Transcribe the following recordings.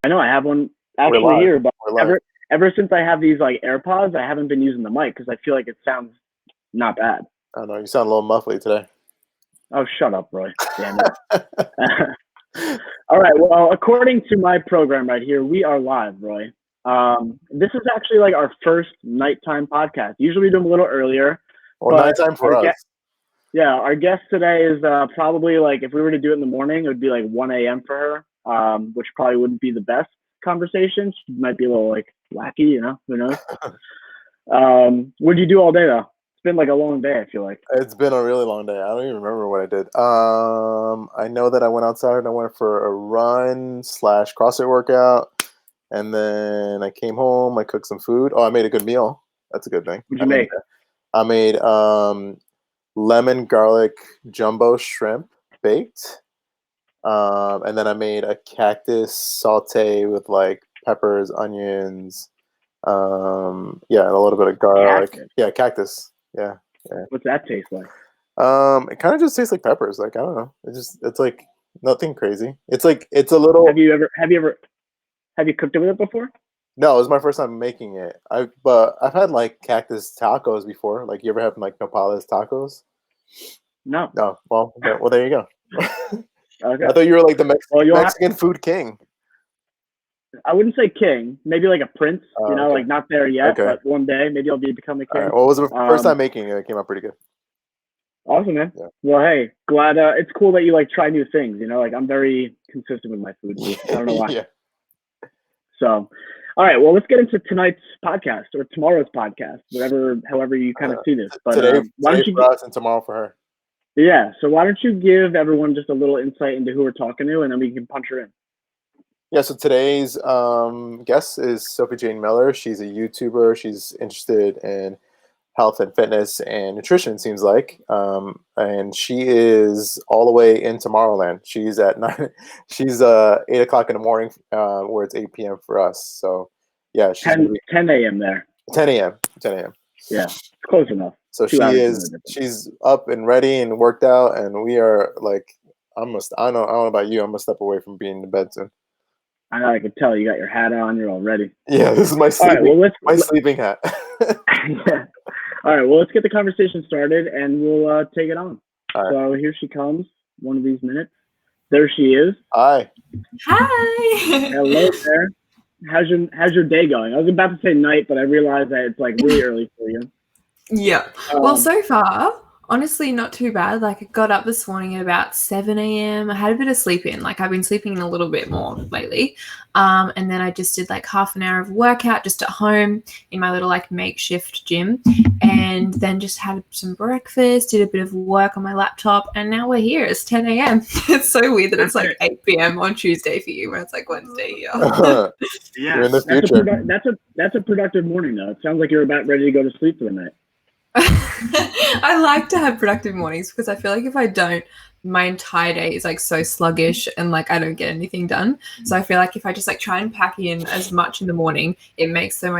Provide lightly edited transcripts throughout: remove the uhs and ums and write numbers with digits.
I know I have one actually here, but ever since I have these like AirPods, I haven't been using the mic because I feel like it sounds not bad. I don't know. You sound a little muffly today. Oh, shut up, Roy. Damn it. All right. Well, according to my program right here, we are live, Roy. This is actually like our first nighttime podcast. Usually we do them a little earlier. Well, nighttime for us. Our guest today is probably like, if we were to do it in the morning, it would be like 1 a.m. for her, which probably wouldn't be the best conversation. She might be a little like wacky, you know, who knows? What did you do all day though? It's been like a long day, I feel like. It's been a really long day. I don't even remember what I did. I know that I went outside and I went for a run / CrossFit workout. And then I came home, I cooked some food. Oh, I made a good meal. That's a good thing. What'd you make? I made lemon garlic jumbo shrimp baked. And then I made a cactus saute with like peppers, onions, a little bit of garlic. Cactus. Yeah, cactus. Yeah. What's that taste like? It kind of just tastes like peppers. Like, I don't know. It's like nothing crazy. It's like, it's a little. Have you cooked it with it before? No, it was my first time making it. But I've had like cactus tacos before. Like, you ever have like nopales tacos? No. No. Well, there you go. Okay. I thought you were like the Mexican food king. I wouldn't say king. Maybe like a prince. You know, like not there yet, but one day maybe I'll become a king. Right. Well, it was the first time making it. It came out pretty good. Awesome, man. Yeah. Well, hey, glad. It's cool that you like try new things. You know, like I'm very consistent with my food. I don't know why. Yeah. So, all right. Well, let's get into tonight's podcast or tomorrow's podcast, however you kind of see this. But today for us and tomorrow for her. Yeah. So why don't you give everyone just a little insight into who we're talking to, and then we can punch her in. Yeah. So today's guest is Sophie Jayne Miller. She's a YouTuber. She's interested in health and fitness and nutrition, seems like, and she is all the way in Tomorrowland. She's at 9. She's 8 o'clock in the morning, where it's 8 p.m. for us. So yeah, she's 10 a.m. there. 10 a.m. 10 a.m. Yeah, it's close enough. So she's up and ready and worked out, and we are like, I don't know about you. I'm gonna step away from being in bed soon. I know, I can tell you got your hat on. You're all ready. Yeah, this is my sleeping hat. Yeah. All right, well, let's get the conversation started, and we'll take it on. Right. So here she comes, one of these minutes. There she is. Hi. Hello there. How's your day going? I was about to say night, but I realized that it's like really early for you. Yeah. Well, so far, honestly, not too bad. Like, I got up this morning at about 7 a.m. I had a bit of sleep in. Like, I've been sleeping in a little bit more lately. And then I just did like half an hour of workout just at home in my little like makeshift gym. And then just had some breakfast, did a bit of work on my laptop. And now we're here. It's 10 a.m. It's so weird that it's like 8 p.m. on Tuesday for you, when it's like Wednesday here. Yeah, you're in the future. That's a productive morning, though. It sounds like you're about ready to go to sleep for the night. I like to have productive mornings because I feel like if I don't, my entire day is like so sluggish and like I don't get anything done. So I feel like if I just like try and pack in as much in the morning, it makes the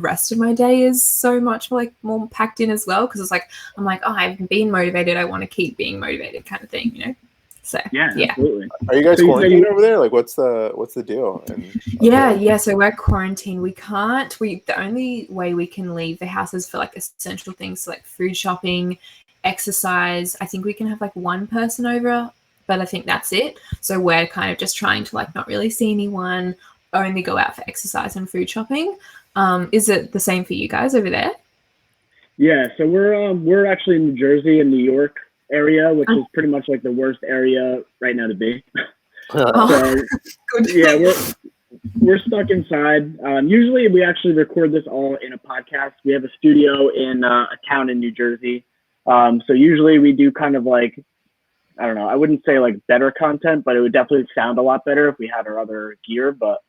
rest of my day is so much like more packed in as well, because it's like I'm like, oh, I've been motivated, I want to keep being motivated kind of thing, you know. So yeah. Absolutely. Are you guys quarantined over there? Like, what's the deal? So we're quarantined. The only way we can leave the house is for like essential things, like food shopping, exercise. I think we can have like one person over, but I think that's it. So we're kind of just trying to like not really see anyone, only go out for exercise and food shopping. Is it the same for you guys over there? Yeah, so we're actually in New Jersey and New York area, which is pretty much like the worst area right now to be. So yeah, we're stuck inside. Usually we actually record this all in a podcast. We have a studio in a town in New Jersey. So usually we do kind of like, I don't know, I wouldn't say like better content, but it would definitely sound a lot better if we had our other gear. But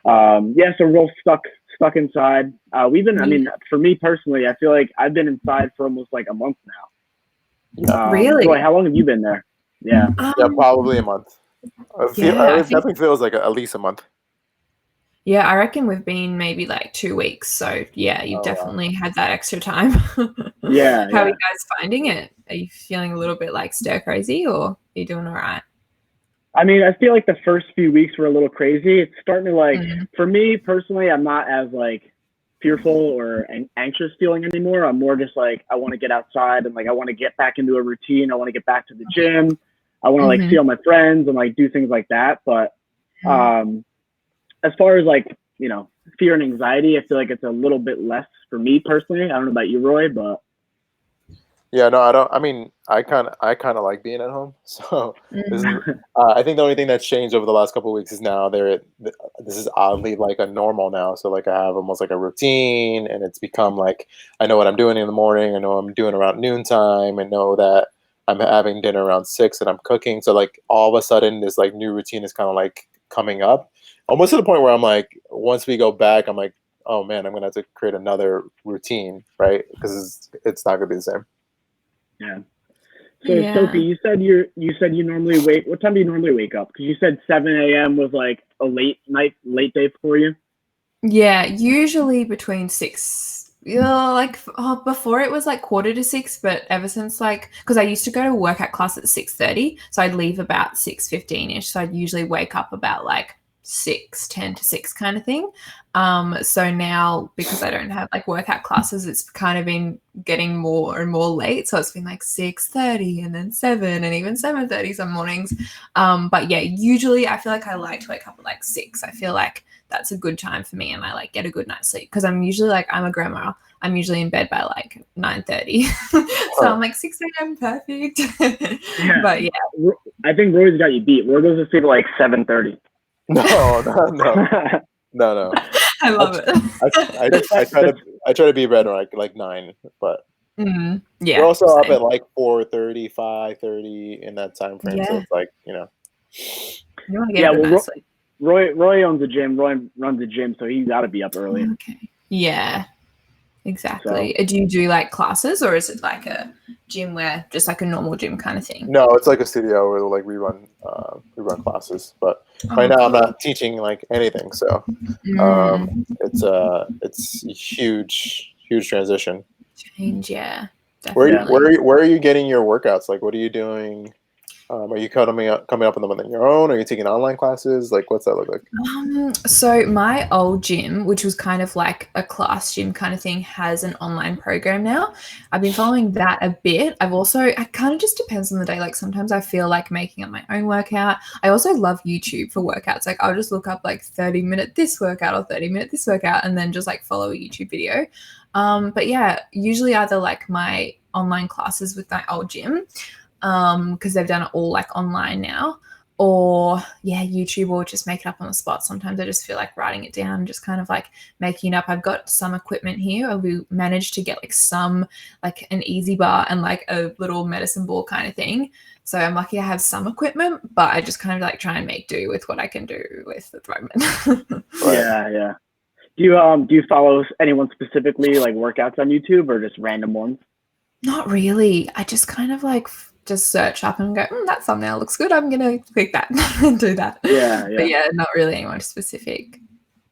so we're all stuck inside. I mean, for me personally, I feel like I've been inside for almost like a month now. Really? Boy, how long have you been there? Yeah. Probably a month. It definitely feels like at least a month. Yeah, I reckon we've been maybe like 2 weeks. So yeah, you've definitely had that extra time. Yeah. How are you guys finding it? Are you feeling a little bit like stir crazy, or are you doing all right? I mean, I feel like the first few weeks were a little crazy. It's starting to like, for me personally, I'm not as like fearful or anxious feeling anymore. I'm more just like, I want to get outside and like, I want to get back into a routine. I want to get back to the gym. I want to like see all my friends and like do things like that. But as far as like, you know, fear and anxiety, I feel like it's a little bit less for me personally. I don't know about you, Roy, but yeah, no, I don't. I mean, I kind of like being at home. So this is, I think the only thing that's changed over the last couple of weeks is now this is oddly like a normal now. So like I have almost like a routine, and it's become like I know what I'm doing in the morning. I know what I'm doing around noontime, and know that I'm having dinner around 6 and I'm cooking. So like all of a sudden this like new routine is kind of like coming up, almost to the point where I'm like, once we go back, I'm like, oh man, I'm gonna have to create another routine, right? Because it's not gonna be the same. Yeah. So Sophie, you said you normally wake. What time do you normally wake up? Because you said 7 a.m. was like a late day for you. Yeah, usually between 6. Like before it was like 5:45, but ever since like because I used to go to workout class at 6:30, so I'd leave about 6:15ish. So I'd usually wake up about like 10 to 6 kind of thing. So now because I don't have like workout classes, it's kind of been getting more and more late. So it's been like 6:30 and then 7 and even 7:30 some mornings. But yeah, usually I feel like I like to wake up at like 6. I feel like that's a good time for me, and I like get a good night's sleep because I'm usually like I'm a grandma. I'm usually in bed by like 9:30, so I'm like 6 a.m. perfect. Yeah. But yeah, I think Roy's got you beat. Roy goes to sleep at like 7:30. No. I love it. I try to be ready like 9, but yeah, we're also same. up at like 4:30, 5:30 in that time frame. Yeah. So it's like, you know. You want to get a good night's sleep. Roy owns a gym. Roy runs a gym, so he's got to be up early. Okay. Yeah. Exactly. So, do you do like classes, or is it like a gym where just like a normal gym kind of thing? No, it's like a studio where like we run classes, but right now I'm not teaching like anything, so it's a huge transition. Change, yeah. Definitely. Where are you getting your workouts? Like, what are you doing? Are you coming up with them on your own? Are you taking online classes? Like, what's that look like? So my old gym, which was kind of like a class gym kind of thing, has an online program now. I've been following that a bit. It kind of just depends on the day. Like sometimes I feel like making up my own workout. I also love YouTube for workouts. Like I'll just look up like 30-minute this workout or 30-minute this workout and then just like follow a YouTube video. But yeah, usually either like my online classes with my old gym, because they've done it all like online now, or YouTube, or just make it up on the spot. Sometimes I just feel like writing it down, just kind of like making it up. I've got some equipment here. We managed to get like an easy bar and like a little medicine ball kind of thing. So I'm lucky I have some equipment, but I just kind of like try and make do with what I can do with at the moment. Yeah. Do you follow anyone specifically, like workouts on YouTube, or just random ones? Not really. I just kind of like just search up and go, that thumbnail looks good. I'm gonna click that and do that. Yeah. But yeah, not really anyone specific.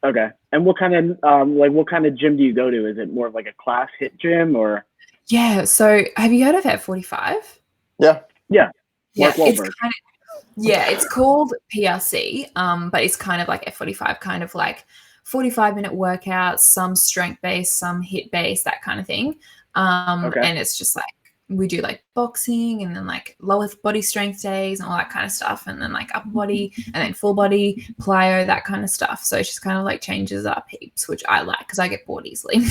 Okay. And what kind of gym do you go to? Is it more of like a class hit gym or? Yeah. So have you heard of F45? Yeah. It's called PRC. But it's kind of like F45, kind of like 45-minute workouts, some strength based, some hit based, that kind of thing. And it's just like we do like boxing and then like lower body strength days and all that kind of stuff, and then like upper body and then full body plyo, that kind of stuff. So it just kind of like changes up heaps, which I like because I get bored easily.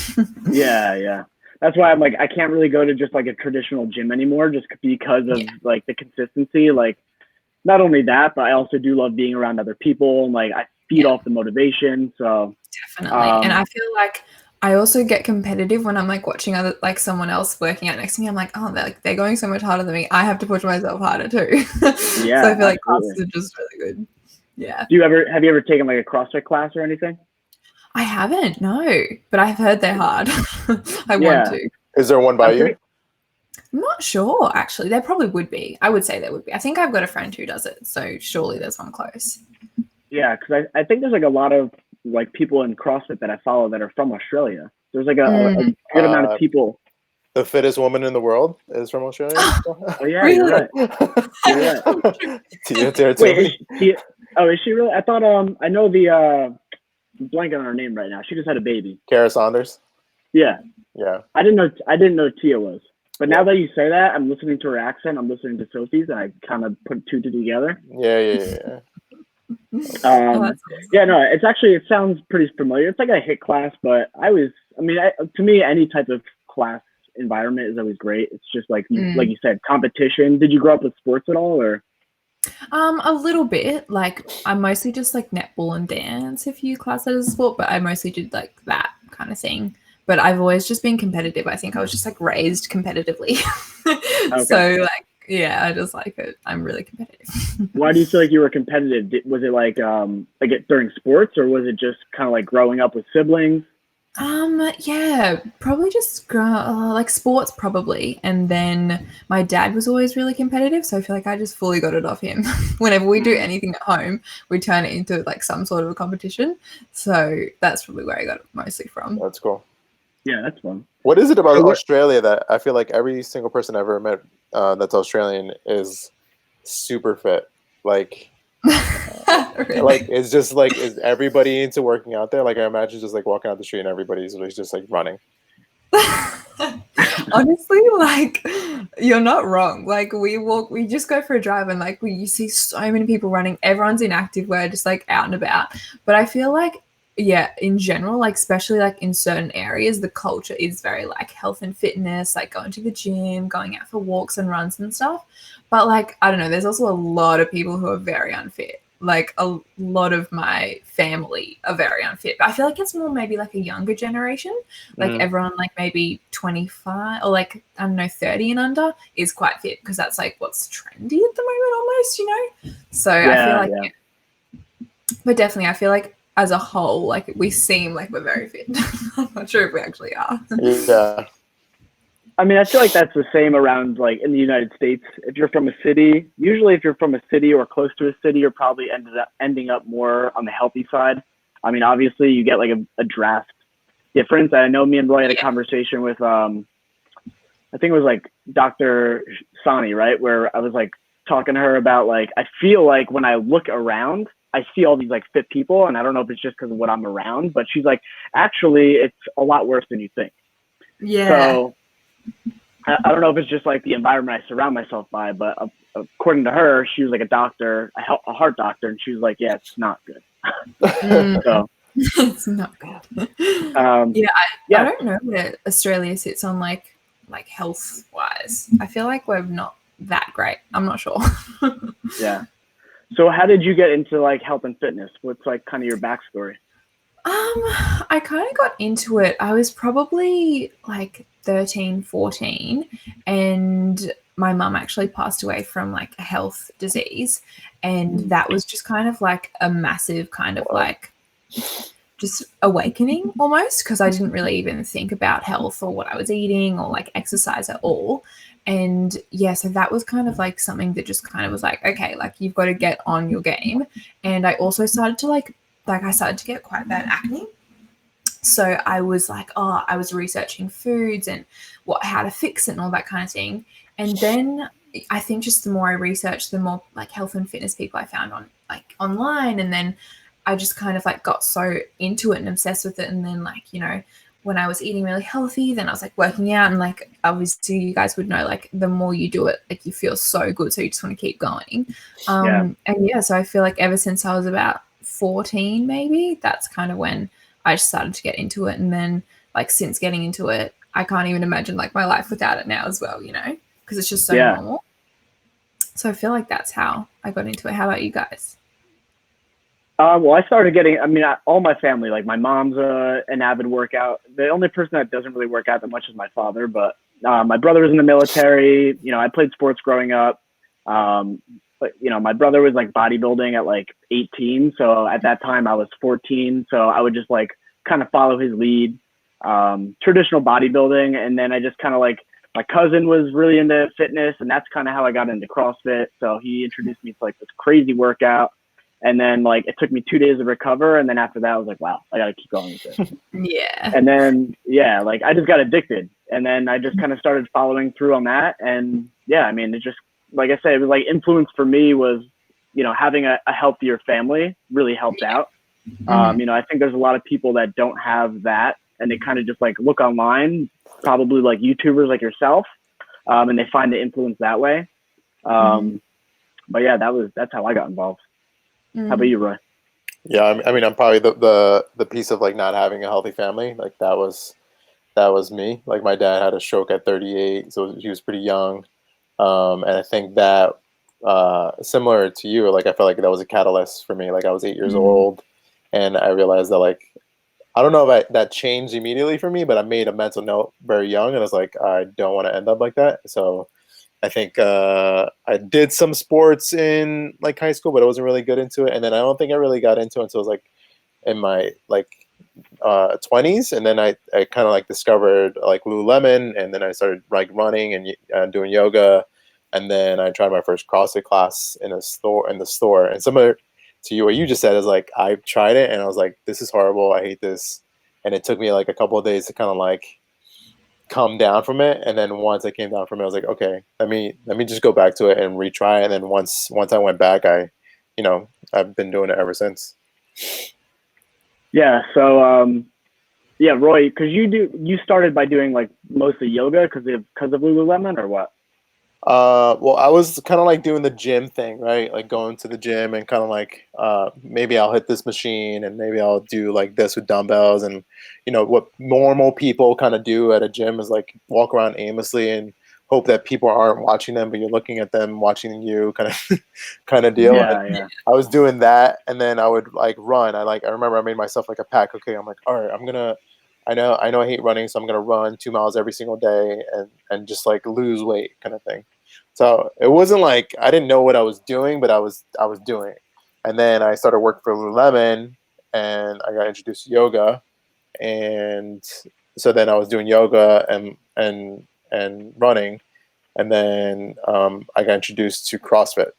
Yeah. That's why I'm like, I can't really go to just like a traditional gym anymore, just because of like the consistency. Like not only that, but I also do love being around other people, and like I feed off the motivation. So definitely. And I feel like I also get competitive when I'm like watching someone else working out next to me. I'm like, oh, they're going so much harder than me. I have to push myself harder too. Yeah. So I feel like classes are just really good. Yeah. Have you ever taken like a CrossFit class or anything? I haven't, no, but I've heard they're hard. I want to. Is there one by you? I'm not sure, actually. There probably would be. I would say there would be. I think I've got a friend who does it, so surely there's one close. Yeah, because I think there's like a lot of like people in CrossFit that I follow that are from Australia. There's like a good amount of people. The fittest woman in the world is from Australia. Oh yeah, you're right. You're right. Wait, is she really? I thought I know the I'm blanking on her name right now. She just had a baby. Kara Saunders. Yeah. Yeah. I didn't know Tia was. But now that you say that, I'm listening to her accent. I'm listening to Sophie's, and I kind of put two together. Yeah. Yeah, no, it sounds pretty familiar. It's like a HIT class, but to me, any type of class environment is always great. It's just like you said, competition. Did you grow up with sports at all, or? A little bit. Like I mostly just like netball and dance, a few classes of sport, but I mostly did like that kind of thing. But I've always just been competitive. I think I was just like raised competitively. Okay. So like, yeah, I just like it. I'm really competitive. Why do you feel like you were competitive? Was it like during sports, or was it just kind of like growing up with siblings? Yeah, probably just like sports probably. And then my dad was always really competitive, so I feel like I just fully got it off him. Whenever we do anything at home, we turn it into like some sort of a competition. So that's probably where I got it mostly from. That's cool. Yeah, that's fun. What is it about Australia that I feel like every single person I've ever met that's Australian is super fit? Like, really? Like it's just like, is everybody into working out there? Like I imagine just like walking out the street and everybody's just like running. Honestly, like you're not wrong. Like we just go for a drive and like you see so many people running. Everyone's in active wear, just like out and about. But I feel like, yeah, in general, like especially like in certain areas, the culture is very like health and fitness, like going to the gym, going out for walks and runs and stuff. But like, I don't know, there's also a lot of people who are very unfit. Like a lot of my family are very unfit. But I feel like it's more maybe like a younger generation. Like everyone like maybe 25 or like, I don't know, 30 and under is quite fit because that's like what's trendy at the moment almost, you know? So yeah, I feel like, yeah. But definitely I feel like as a whole, like we seem like we're very fit. I'm not sure if we actually are. Yeah. I mean, I feel like that's the same around like in the United States. If you're from a city, usually if you're from a city or close to a city, you're probably ending up more on the healthy side. I mean, obviously you get like a draft difference. I know me and Roy had a conversation with, I think it was like Dr. Sani, right? Where I was like talking to her about like, I feel like when I look around, I see all these like fit people, and I don't know if it's just because of what I'm around, but she's like, actually, it's a lot worse than you think. Yeah. So I don't know if it's just like the environment I surround myself by, but according to her, she was like a doctor, a heart doctor, and she was like, yeah, it's not good. So it's not good. I don't know where Australia sits on like health wise. I feel like we're not that great. I'm not sure. Yeah. So how did you get into like health and fitness? What's like kind of your backstory? I kind of got into it. I was probably like 13, 14, and my mum actually passed away from like a health disease, and that was just kind of like a massive kind of like just awakening almost, because I didn't really even think about health or what I was eating or like exercise at all. And yeah, so that was kind of like something that just kind of was like, okay, like you've got to get on your game. And I also started to I started to get quite bad acne. So I was like, I was researching foods and how to fix it and all that kind of thing. And then I think just the more I researched, the more like health and fitness people I found on like online. And then I just kind of like got so into it and obsessed with it. And then like, you know, when I was eating really healthy, then I was like working out, and like obviously you guys would know, like the more you do it, like you feel so good, so you just want to keep going. And yeah, so I feel like ever since I was about 14 maybe, that's kind of when I started to get into it. And then like since getting into it, I can't even imagine like my life without it now as well, you know, because it's just so normal. So I feel like that's how I got into it. How about you guys? Well, I started getting, all my family, like my mom's an avid workout. The only person that doesn't really work out that much is my father, but my brother was in the military. You know, I played sports growing up. But, you know, my brother was like bodybuilding at like 18. So at that time I was 14. So I would just like kind of follow his lead, traditional bodybuilding. And then I just kind of like, my cousin was really into fitness, and that's kind of how I got into CrossFit. So he introduced me to like this crazy workout. And then like it took me 2 days to recover, and then after that I was like, wow, I gotta keep going with this. Yeah. And then like I just got addicted. And then I just kind of started following through on that. And yeah, I mean, it just, like I said, it was like influence for me was, you know, having a healthier family really helped out. You know, I think there's a lot of people that don't have that, and they kind of just like look online, probably like YouTubers like yourself, and they find the influence that way. But yeah, that's how I got involved. How about you, Roy? Yeah, I mean, I'm probably the piece of like not having a healthy family. Like that was me. Like my dad had a stroke at 38, so he was pretty young. And I think that similar to you, like I felt like that was a catalyst for me. Like I was 8 years old, and I realized that like I don't know if that changed immediately for me, but I made a mental note very young, and I was like, I don't want to end up like that. So I think I did some sports in like high school, but I wasn't really good into it. And then I don't think I really got into it until I was like in my like 20s, and then I kind of like discovered like Lululemon, and then I started like running and doing yoga, and then I tried my first CrossFit class in the store. And similar to you, what you just said is like I tried it and I was like, this is horrible, I hate this, and it took me like a couple of days to kind of like come down from it. And then once I came down from it, I was like, okay, let me just go back to it and retry it. And then once I went back, I've been doing it ever since. Yeah. So, yeah, Roy, because you started by doing like mostly yoga because of Lululemon, or what? Well, I was kind of like doing the gym thing, right? Like going to the gym and kind of like maybe I'll hit this machine and maybe I'll do like this with dumbbells. And what normal people kind of do at a gym is like walk around aimlessly and hope that people aren't watching them, but you're looking at them watching you, kind of deal. Yeah, yeah. I was doing that, and then I would like run. I remember I made myself like a pack. Okay, I'm like, all right, I know I hate running, so I'm gonna run 2 miles every single day and just like lose weight kind of thing. So it wasn't like I didn't know what I was doing, but I was doing it. And then I started working for Lululemon, and I got introduced to yoga, and so then I was doing yoga and running, and then I got introduced to CrossFit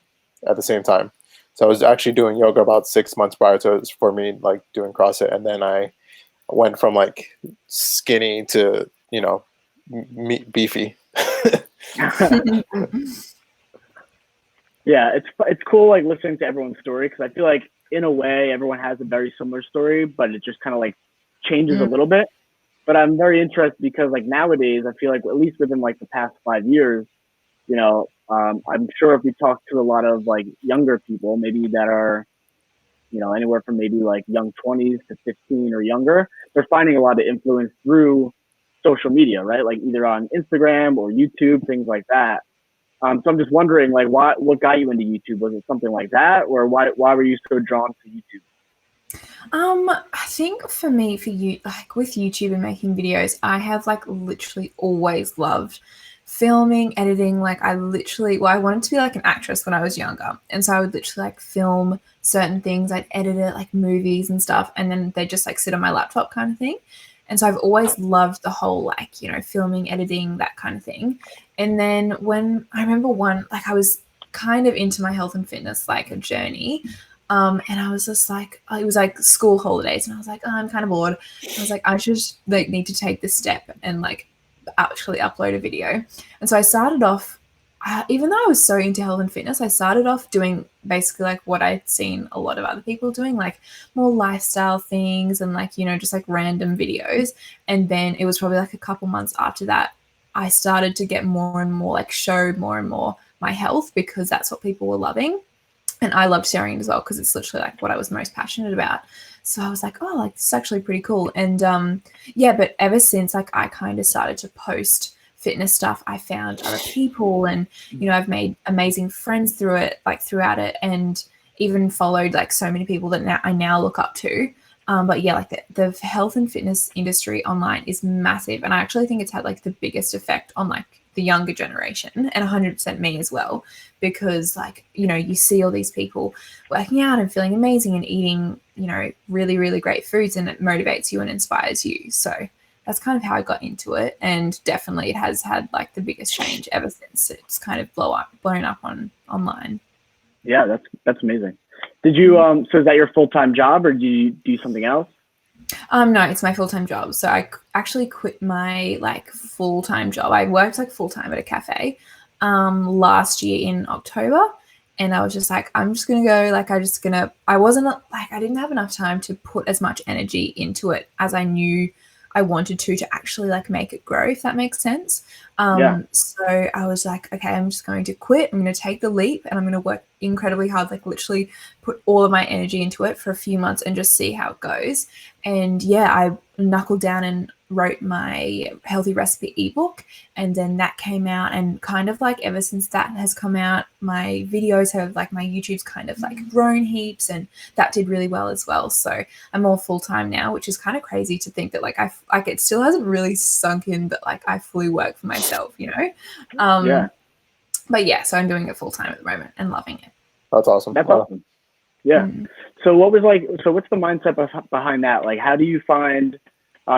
at the same time. So I was actually doing yoga about 6 months prior to for me like doing CrossFit, and then I went from like skinny to beefy. Yeah, it's cool like listening to everyone's story, because I feel like in a way everyone has a very similar story, but it just kind of like changes a little bit. But I'm very interested because like nowadays I feel like at least within like the past 5 years, I'm sure if we talk to a lot of like younger people, maybe that are anywhere from maybe like young 20s to 15 or younger, they're finding a lot of influence through social media, right? Like either on Instagram or YouTube, things like that. So I'm just wondering, like, what got you into YouTube? Was it something like that, or why were you so drawn to YouTube? I think for me, for you, like with YouTube and making videos, I have like literally always loved filming, editing. Like I wanted to be like an actress when I was younger, and so I would literally like film certain things. I'd edit it, like movies and stuff, and then they just like sit on my laptop kind of thing. And so I've always loved the whole like filming, editing, that kind of thing. And then when I remember like I was kind of into my health and fitness like a journey. And I was just like, it was like school holidays, and I was like, oh, I'm kind of bored. I was like, I should like need to take this step and like actually upload a video. And so I started off, even though I was so into health and fitness, I started off doing basically like what I'd seen a lot of other people doing, like more lifestyle things and like, just like random videos. And then it was probably like a couple months after that, I started to get more and more like show more and more my health, because that's what people were loving. And I loved sharing it as well, because it's literally like what I was most passionate about. So I was like, oh, like this is actually pretty cool. And but ever since like I kind of started to post fitness stuff, I found other people, and I've made amazing friends throughout it, and even followed like so many people that I now look up to. But yeah, like the health and fitness industry online is massive, and I actually think it's had like the biggest effect on like the younger generation, and 100% me as well, because like you see all these people working out and feeling amazing and eating really, really great foods, and it motivates you and inspires you. So that's kind of how I got into it, and definitely it has had like the biggest change ever since it's kind of blown up online. Yeah, that's amazing. Did you so is that your full-time job, or do you do something else? No, it's my full-time job. So I actually quit my like full-time job. I worked like full-time at a cafe last year in October, and I was just like, I'm just gonna go. Like, I wasn't like, I didn't have enough time to put as much energy into it as I knew I wanted to actually like make it grow, if that makes sense. So I was like, okay, I'm just going to quit. I'm going to take the leap, and I'm going to work incredibly hard, like literally put all of my energy into it for a few months and just see how it goes. And yeah, I knuckled down and wrote my healthy recipe ebook, and then that came out, and kind of like ever since that has come out, my videos have like, my YouTube's kind of like grown heaps, and that did really well as well. So I'm all full-time now, which is kind of crazy to think that like it still hasn't really sunk in that like I fully work for myself, you know. But yeah, so I'm doing it full-time at the moment and loving it. That's awesome. That's awesome. Yeah. So what's the mindset behind that? Like, how do you find,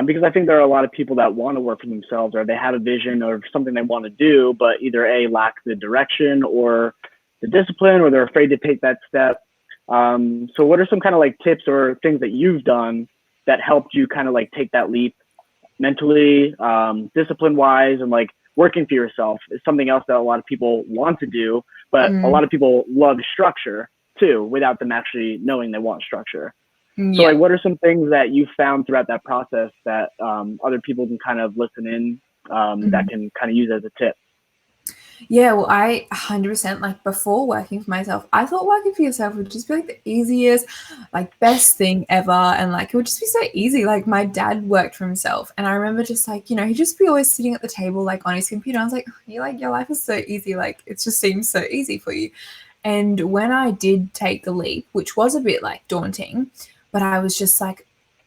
because I think there are a lot of people that want to work for themselves, or they have a vision or something they want to do, but either lack the direction or the discipline, or they're afraid to take that step. So what are some kind of like tips or things that you've done that helped you kind of like take that leap mentally, discipline wise, and like working for yourself is something else that a lot of people want to do, but a lot of people love structure too, without them actually knowing they want structure. So like, what are some things that you found throughout that process that other people can kind of listen in, that can kind of use as a tip? Yeah, well, I 100%, like before working for myself, I thought working for yourself would just be like the easiest, like best thing ever. And like, it would just be so easy. Like my dad worked for himself, and I remember just like, you know, he'd just be always sitting at the table, like on his computer. I was like, you like, your life is so easy. Like, it just seems so easy for you. And when I did take the leap, which was a bit like daunting, but I was just like,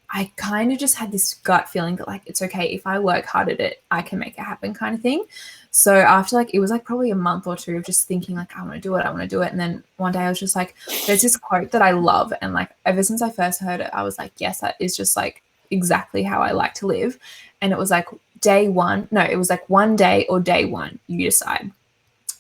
I kind of just had this gut feeling that like, it's okay, if I work hard at it, I can make it happen, kind of thing. So after like, it was like probably a month or two of just thinking like, I want to do it. And then one day I was just like, there's this quote that I love. And like, ever since I first heard it, I was like, yes, that is just like exactly how I like to live. And it was like it was like one day or day one, you decide.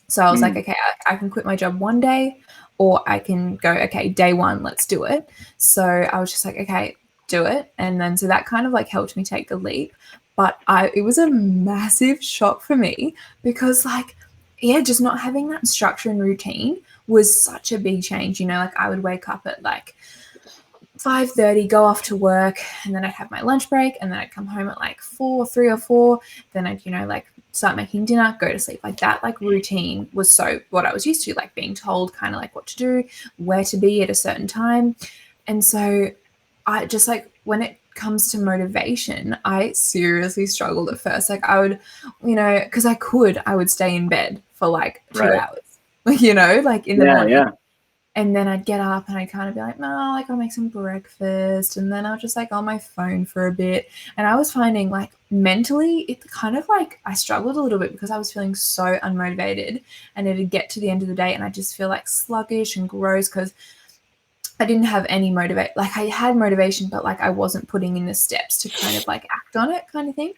So I was like, okay, I can quit my job one day, or I can go, okay, day one, let's do it. So I was just like, okay, do it. And then so that kind of like helped me take the leap. But it was a massive shock for me, because like, yeah, just not having that structure and routine was such a big change. You know, like I would wake up at like 5:30, go off to work, and then I'd have my lunch break, and then I'd come home at like 3 or 4. Then I'd, you know, like start making dinner, go to sleep. Like that, like routine was so what I was used to, like being told kind of like what to do, where to be at a certain time. And so I just like, when it comes to motivation, I seriously struggled at first. Like I would, you know, because I would stay in bed for like 2 hours, you know, like in the morning. Yeah. And then I'd get up and I'd kind of be like, no, like I'll make some breakfast. And then I'll just like on my phone for a bit. And I was finding like mentally, it kind of like, I struggled a little bit because I was feeling so unmotivated, and it'd get to the end of the day and I just feel like sluggish and gross because I didn't have any like I had motivation, but like I wasn't putting in the steps to kind of like act on it, kind of thing.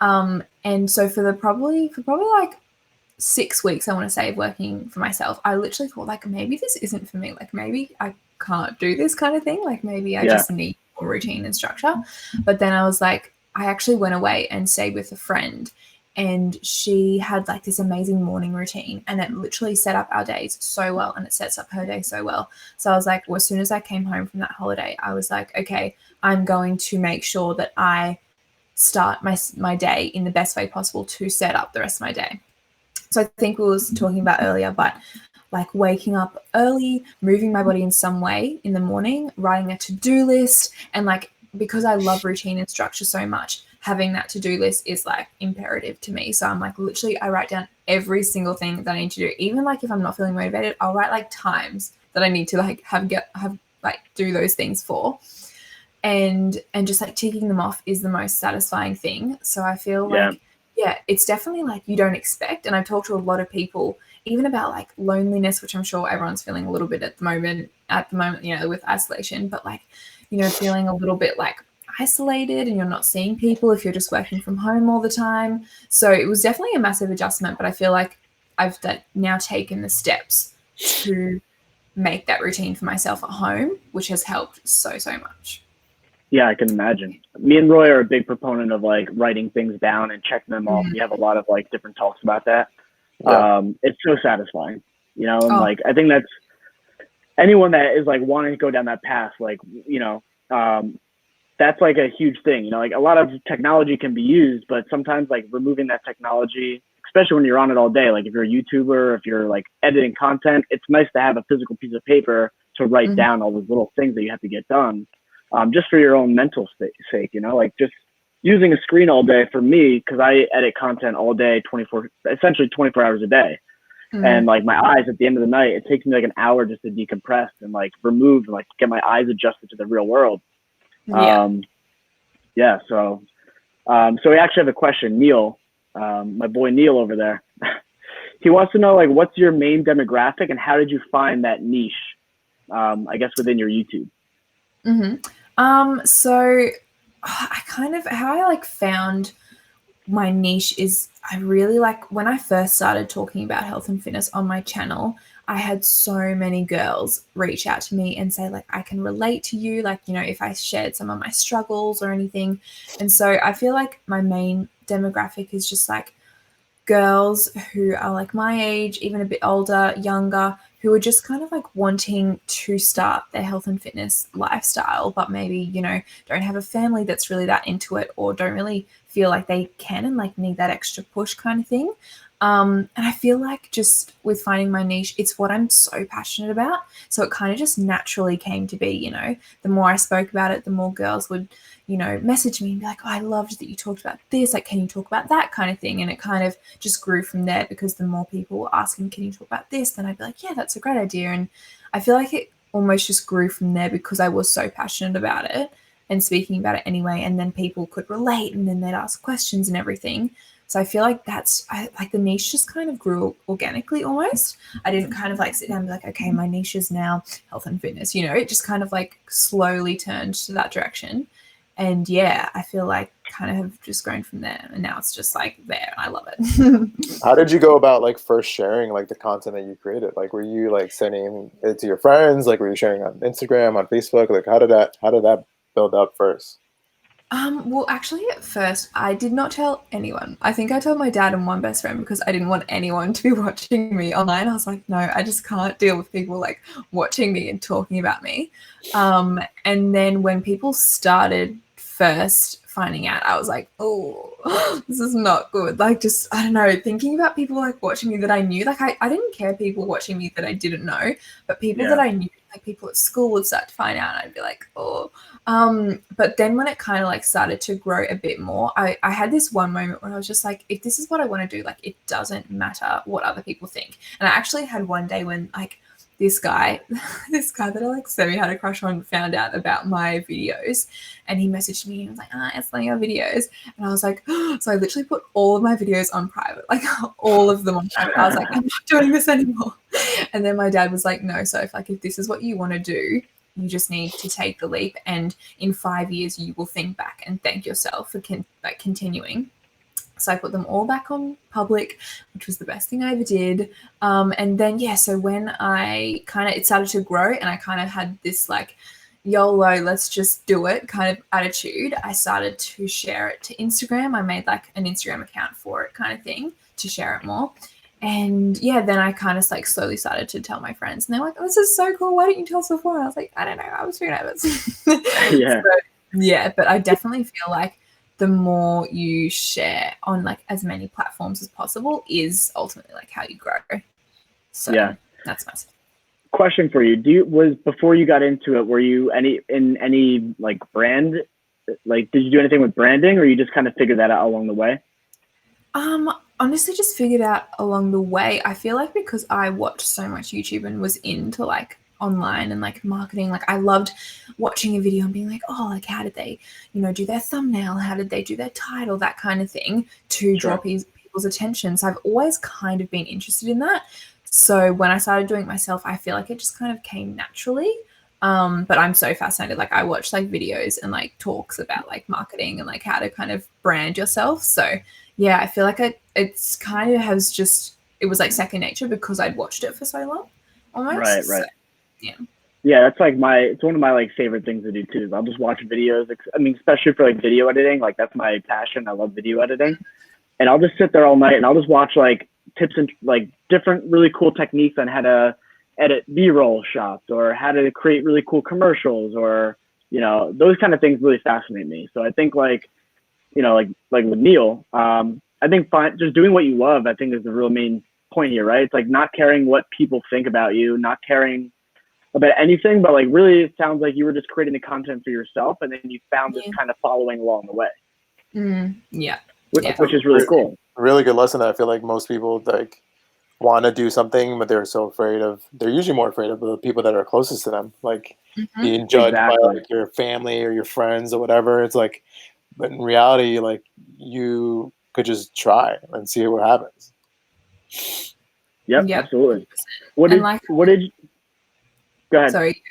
And so for probably like 6 weeks, I want to say, of working for myself, I literally thought like, maybe this isn't for me. Like maybe I can't do this kind of thing. Like maybe I just need more routine and structure. But then I was like, I actually went away and stayed with a friend, and she had like this amazing morning routine, and it literally set up our days so well, and it sets up her day so well. So I was like, well, as soon as I came home from that holiday, I was like, okay, I'm going to make sure that I start my day in the best way possible to set up the rest of my day. So I think we was talking about earlier, but like waking up early, moving my body in some way in the morning, writing a to-do list, and like, because I love routine and structure so much, having that to-do list is like imperative to me. So I'm like, literally, I write down every single thing that I need to do. Even like if I'm not feeling motivated, I'll write like times that I need to like have like do those things for. And just like ticking them off is the most satisfying thing. So I feel like, yeah, it's definitely like you don't expect. And I've talked to a lot of people, even about like loneliness, which I'm sure everyone's feeling a little bit at the moment, you know, with isolation, but like, you know, feeling a little bit like isolated, and you're not seeing people if you're just working from home all the time. So it was definitely a massive adjustment, but I feel like I've now taken the steps to make that routine for myself at home, which has helped so much. Yeah, I can imagine. Me and Roy are a big proponent of like writing things down and checking them off. We have a lot of like different talks about that. Yeah. It's so satisfying, and like I think that's anyone that is like wanting to go down that path, like that's like a huge thing. Like a lot of technology can be used, but sometimes like removing that technology, especially when you're on it all day, like if you're a YouTuber, if you're like editing content, it's nice to have a physical piece of paper to write down all those little things that you have to get done, just for your own mental sake, like just using a screen all day for me, because I edit content all day, essentially 24 hours a day. And like my eyes at the end of the night, it takes me like an hour just to decompress and like remove and like get my eyes adjusted to the real world. So we actually have a question. Neil, my boy Neil over there, he wants to know like what's your main demographic and how did you find that niche, I guess within your YouTube? So I kind of how I like found my niche is I really like when I first started talking about health and fitness on my channel, I had so many girls reach out to me and say like, I can relate to you, like, if I shared some of my struggles or anything. And so I feel like my main demographic is just like girls who are like my age, even a bit older, younger, who are just kind of like wanting to start their health and fitness lifestyle, but maybe, don't have a family that's really that into it or don't really feel like they can and like need that extra push kind of thing. And I feel like just with finding my niche, it's what I'm so passionate about. So it kind of just naturally came to be, the more I spoke about it, the more girls would, message me and be like, oh, I loved that you talked about this. Like, can you talk about that kind of thing? And it kind of just grew from there because the more people were asking, can you talk about this? Then I'd be like, yeah, that's a great idea. And I feel like it almost just grew from there because I was so passionate about it and speaking about it anyway. And then people could relate and then they'd ask questions and everything. So I feel like the niche just kind of grew organically almost. I didn't kind of like sit down and be like, okay, my niche is now health and fitness, it just kind of like slowly turned to that direction. And yeah, I feel like kind of have just grown from there. And now it's just like there. And I love it. How did you go about like first sharing like the content that you created? Like, were you like sending it to your friends? Like, were you sharing on Instagram, on Facebook? Like, how did that build up first? Well, actually, at first, I did not tell anyone. I think I told my dad and one best friend because I didn't want anyone to be watching me online. I was like, no, I just can't deal with people like watching me and talking about me. And then when people started first finding out, I was like, oh, this is not good. Like, just, I don't know, thinking about people like watching me that I knew, like I didn't care people watching me that I didn't know, but people that I knew, like people at school would start to find out and I'd be like, oh. But then when it kind of like started to grow a bit more, I had this one moment where I was just like, if this is what I want to do, like it doesn't matter what other people think. And I actually had one day when like this guy that I like semi had a crush on found out about my videos and he messaged me and was like, it's like your videos. And I was like, so I literally put all of my videos on private, like all of them on private. I was like, I'm not doing this anymore. And then my dad was like, no, so if this is what you want to do, you just need to take the leap. And in 5 years, you will think back and thank yourself for continuing. So I put them all back on public, which was the best thing I ever did. And then, so when it started to grow and I kind of had this like YOLO, let's just do it kind of attitude, I started to share it to Instagram. I made like an Instagram account for it kind of thing to share it more. And then I kind of like slowly started to tell my friends and they're like, oh, this is so cool. Why didn't you tell us before? And I was like, I don't know. I was too nervous. But I definitely feel like the more you share on like as many platforms as possible is ultimately like how you grow. So that's nice. Question for you. Before you got into it, were you in any like brand? Like, did you do anything with branding or you just kind of figured that out along the way? Honestly, just figured out along the way. I feel like because I watched so much YouTube and was into like online and like marketing, like I loved watching a video and being like, oh, like how did they, do their thumbnail? How did they do their title? That kind of thing to draw people's attention. So I've always kind of been interested in that. So when I started doing it myself, I feel like it just kind of came naturally. But I'm so fascinated. Like I watch like videos and like talks about like marketing and like how to kind of brand yourself. So yeah, I feel like it's kind of has just, it was like second nature because I'd watched it for so long almost. Right. So, yeah. Yeah, that's like it's one of my like favorite things to do too. Is I'll just watch videos. I mean, especially for like video editing, like that's my passion. I love video editing, and I'll just sit there all night and I'll just watch like tips and like different really cool techniques on how to edit B-roll shots or how to create really cool commercials, or those kind of things really fascinate me. So I think like like with Neil, I think just doing what you love, I think is the real main point here, right? It's like not caring what people think about you, not caring about anything, but like really it sounds like you were just creating the content for yourself, and then you found this kind of following along the way. Yeah. Which is really cool. A really good lesson. I feel like most people like want to do something, but they're usually more afraid of the people that are closest to them, like being judged by like your family or your friends or whatever. It's like, but in reality, like you could just try and see what happens. Yep. Absolutely. What did Go ahead. Sorry.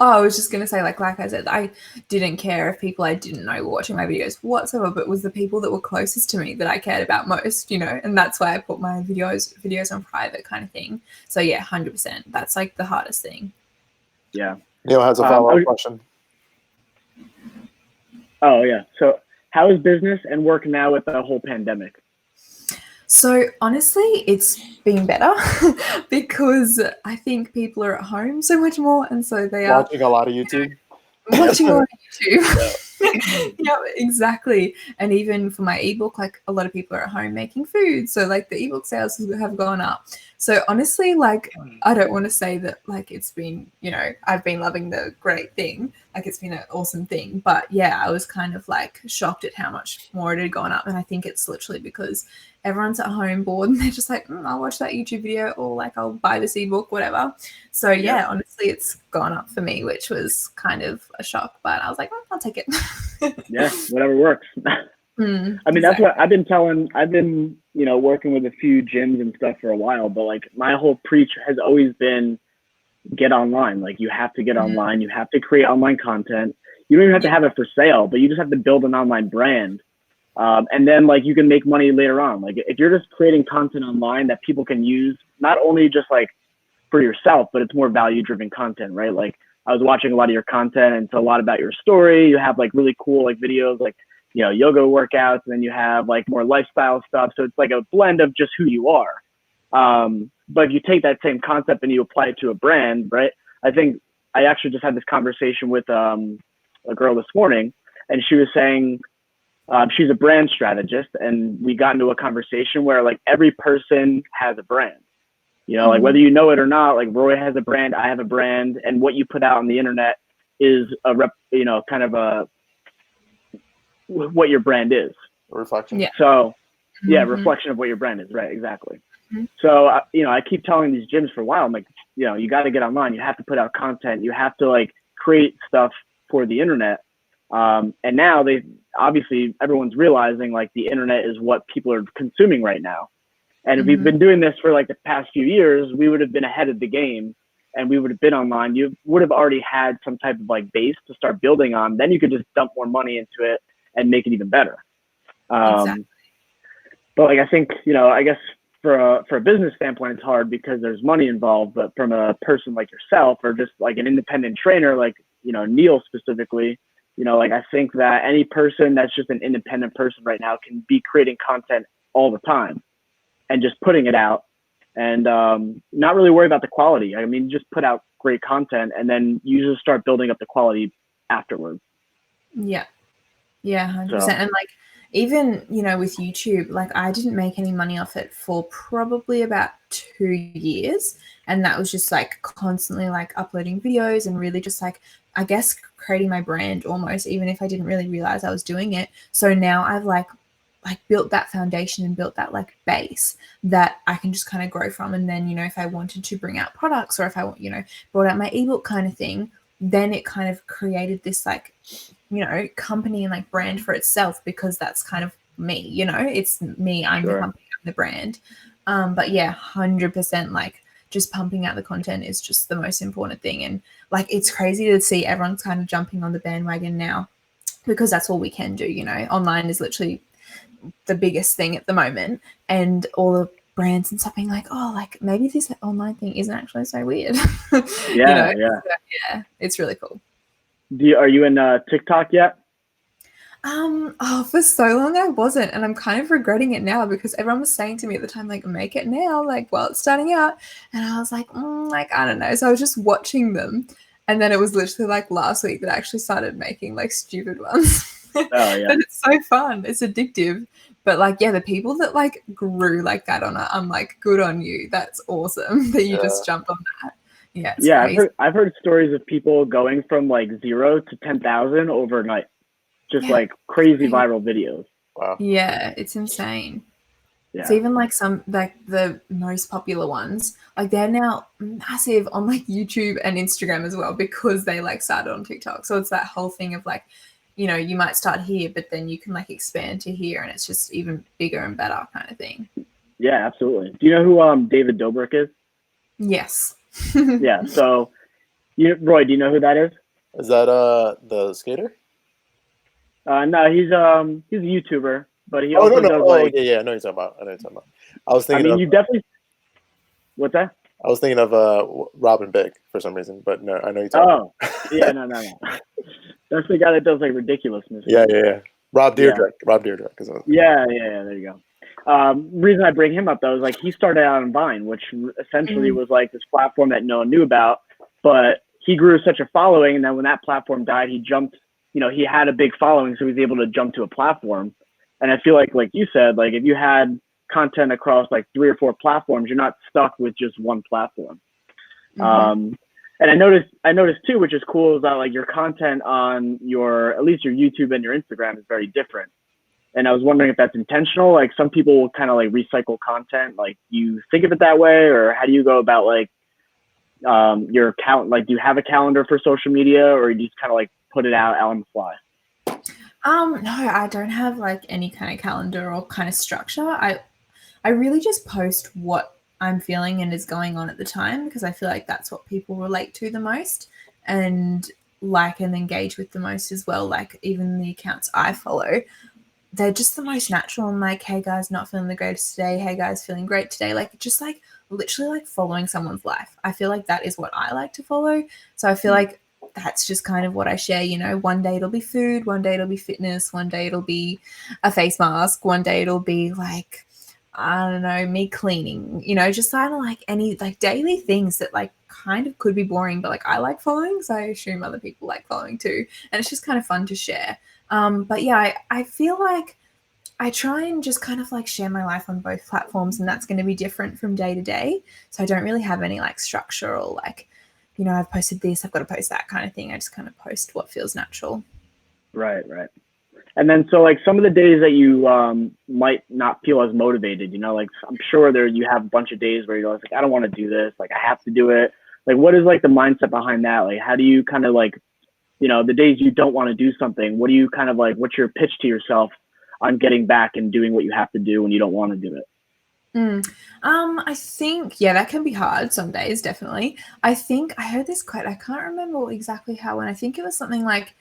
I was just going to say, like I said, I didn't care if people I didn't know were watching my videos whatsoever, but it was the people that were closest to me that I cared about most, and that's why I put my videos on private kind of thing. So yeah, 100%. That's like the hardest thing. Yeah. Neil has a follow-up question. Oh yeah. So how is business and work now with the whole pandemic? So honestly, it's been better because I think people are at home so much more, and so they are watching a lot of YouTube. Watching a lot of YouTube. Yeah, exactly. And even for my ebook, like a lot of people are at home making food, so like the ebook sales have gone up. So honestly, like I don't want to say that like it's been, I've been loving the great thing, like it's been an awesome thing, but yeah, I was kind of like shocked at how much more it had gone up, and I think it's literally because everyone's at home bored and they're just like, I'll watch that YouTube video, or like I'll buy this ebook, whatever. So yeah, honestly, it's gone up for me, which was kind of a shock, but I was like, I'll take it. Yeah, whatever works. I mean, that's what I've been telling. I've been, working with a few gyms and stuff for a while, but like my whole preach has always been get online. Like you have to get online. You have to create online content. You don't even have to have it for sale, but you just have to build an online brand. And then like you can make money later on. Like if you're just creating content online that people can use, not only just like for yourself, but it's more value driven content, right? Like I was watching a lot of your content, and it's a lot about your story. You have like really cool like videos, like, yoga workouts, and then you have like more lifestyle stuff. So it's like a blend of just who you are. But if you take that same concept and you apply it to a brand, right? I think I actually just had this conversation with a girl this morning, and she was saying, she's a brand strategist, and we got into a conversation where like every person has a brand, like whether you know it or not, like Roy has a brand, I have a brand, and what you put out on the internet is kind of what your brand is. A reflection. Yeah. So reflection of what your brand is. Right. Exactly. So, I keep telling these gyms for a while, I'm like, you got to get online. You have to put out content. You have to like create stuff for the internet. And now obviously everyone's realizing like the internet is what people are consuming right now. And if we've been doing this for like the past few years, we would have been ahead of the game, and we would have been online. You would have already had some type of like base to start building on. Then you could just dump more money into it and make it even better. Exactly. But like, I think, I guess for a business standpoint, it's hard because there's money involved, but from a person like yourself, or just like an independent trainer, like, Neil specifically, like I think that any person that's just an independent person right now can be creating content all the time and just putting it out, and not really worry about the quality. I mean, just put out great content, and then you just start building up the quality afterwards. Yeah. Yeah, 100%. So. And like, even, with YouTube, like I didn't make any money off it for probably about 2 years. And that was just like constantly like uploading videos and really just like, I guess, creating my brand almost, even if I didn't really realize I was doing it. So now I've like built that foundation and built that like base that I can just kind of grow from. And then, if I wanted to bring out products, or if I, brought out my ebook kind of thing, then it kind of created this like, company and like brand for itself, because that's kind of me, it's me. I'm the company, I'm the brand. But yeah, 100% like just pumping out the content is just the most important thing. And like, it's crazy to see everyone's kind of jumping on the bandwagon now, because that's all we can do. Online is literally the biggest thing at the moment, and all the brands and stuff being like, oh, like maybe this online thing isn't actually so weird. Yeah, yeah, it's really cool. Are you in TikTok yet? For so long I wasn't, and I'm kind of regretting it now because everyone was saying to me at the time, like, make it now, like while it's starting out. And I was like, like, I don't know. So I was just watching them. And then it was literally like last week that I actually started making like stupid ones. Oh yeah. But it's so fun. It's addictive. But like, yeah, the people that like grew like that on it, I'm like, good on you. That's awesome that you just jumped on that. Yeah. Yeah, I've heard stories of people going from like 0 to 10,000 overnight. Just like crazy viral videos. Wow. Yeah, it's insane. Yeah. It's even like some like the most popular ones, like they're now massive on like YouTube and Instagram as well because they like started on TikTok. So it's that whole thing of like, you know, you might start here, but then you can like expand to here, and it's just even bigger and better kind of thing. Yeah, absolutely. Do you know who David Dobrik is? Yes. Yeah. So, Roy, do you know who that is? Is that the skater? No, he's a YouTuber, but he also does like. Yeah, I know you're talking about. I was thinking. I mean, you definitely. What's that? I was thinking of Robin Big for some reason, but no, I know you're talking. Oh, yeah, no. That's the guy that does like ridiculousness. Yeah. Rob Dyrdek. Rob Dyrdek. Yeah. There you go. Reason I bring him up though is like he started out on Vine, which essentially was like this platform that no one knew about, but he grew such a following, and then when that platform died, he jumped. He had a big following, so he was able to jump to a platform. And I feel like you said, like if you had content across like 3 or 4 platforms, you're not stuck with just one platform. And I noticed too, which is cool, is that like your content on at least your YouTube and your Instagram is very different. And I was wondering if that's intentional. Like some people will kind of like recycle content. Like you think of it that way, or how do you go about like your account? Like, do you have a calendar for social media, or you just kind of like put it out on the fly? No, I don't have like any kind of calendar or kind of structure. I really just post what I'm feeling and is going on at the time, because I feel like that's what people relate to the most and like and engage with the most as well. Like even the accounts I follow, they're just the most natural. I'm like, hey guys, not feeling the greatest today. Hey guys, feeling great today. Like just like literally like following someone's life. I feel like that is what I like to follow. So I feel like that's just kind of what I share. One day it'll be food, one day it'll be fitness, one day it'll be a face mask, one day it'll be like, I don't know, me cleaning, just kind of like any like daily things that like kind of could be boring, but like I like following. So I assume other people like following too. And it's just kind of fun to share. But yeah, I feel like I try and just kind of like share my life on both platforms, and that's going to be different from day to day. So I don't really have any like structure or like, I've posted this, I've got to post that kind of thing. I just kind of post what feels natural. Right. And then so like some of the days that you might not feel as motivated, like I'm sure you have a bunch of days where you're like, I don't want to do this, like I have to do it. Like what is like the mindset behind that? Like how do you kind of like, the days you don't want to do something, what do you kind of like, what's your pitch to yourself on getting back and doing what you have to do when you don't want to do it? I think, that can be hard some days, definitely. I think I heard this quote, I can't remember exactly how, and I think it was something like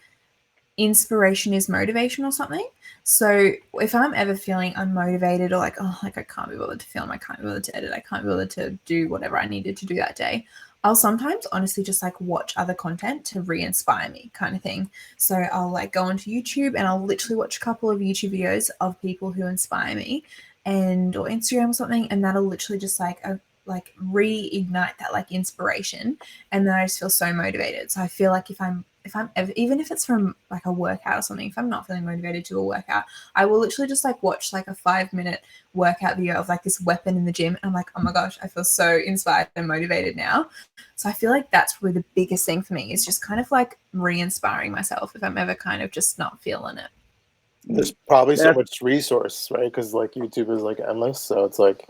inspiration is motivation or something. So if I'm ever feeling unmotivated or like, oh, like I can't be bothered to film, I can't be bothered to edit, I can't be bothered to do whatever I needed to do that day, I'll sometimes honestly just like watch other content to re-inspire me kind of thing. So I'll like go onto YouTube and I'll literally watch a couple of YouTube videos of people who inspire me or Instagram or something, and that'll literally just like reignite that like inspiration, and then I just feel so motivated. So I feel like if I'm ever, even if it's from like a workout or something, if I'm not feeling motivated to a workout, I will literally just like watch like a 5-minute workout video of like this weapon in the gym, and I'm like, oh my gosh, I feel so inspired and motivated now. So I feel like that's probably the biggest thing for me, is just kind of like re-inspiring myself if I'm ever kind of just not feeling it. There's probably so much resource, right? Because like YouTube is like endless, so it's like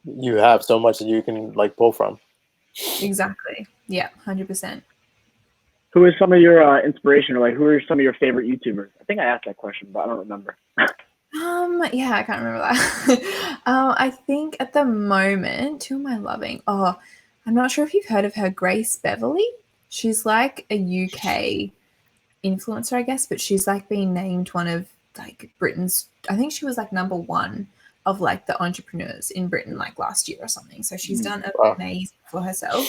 you have so much that you can like pull from. Exactly. Yeah, 100%. Who is some of your inspiration, or like who are some of your favorite YouTubers? I think I asked that question, but I don't remember. Yeah, I can't remember that. I think at the moment, who am I loving? Oh, I'm not sure if you've heard of her, Grace Beverly. She's like a UK influencer, I guess, but she's like being named one of like Britain's, I think she was like #1 of like the entrepreneurs in Britain like last year or something. So she's done amazing for herself.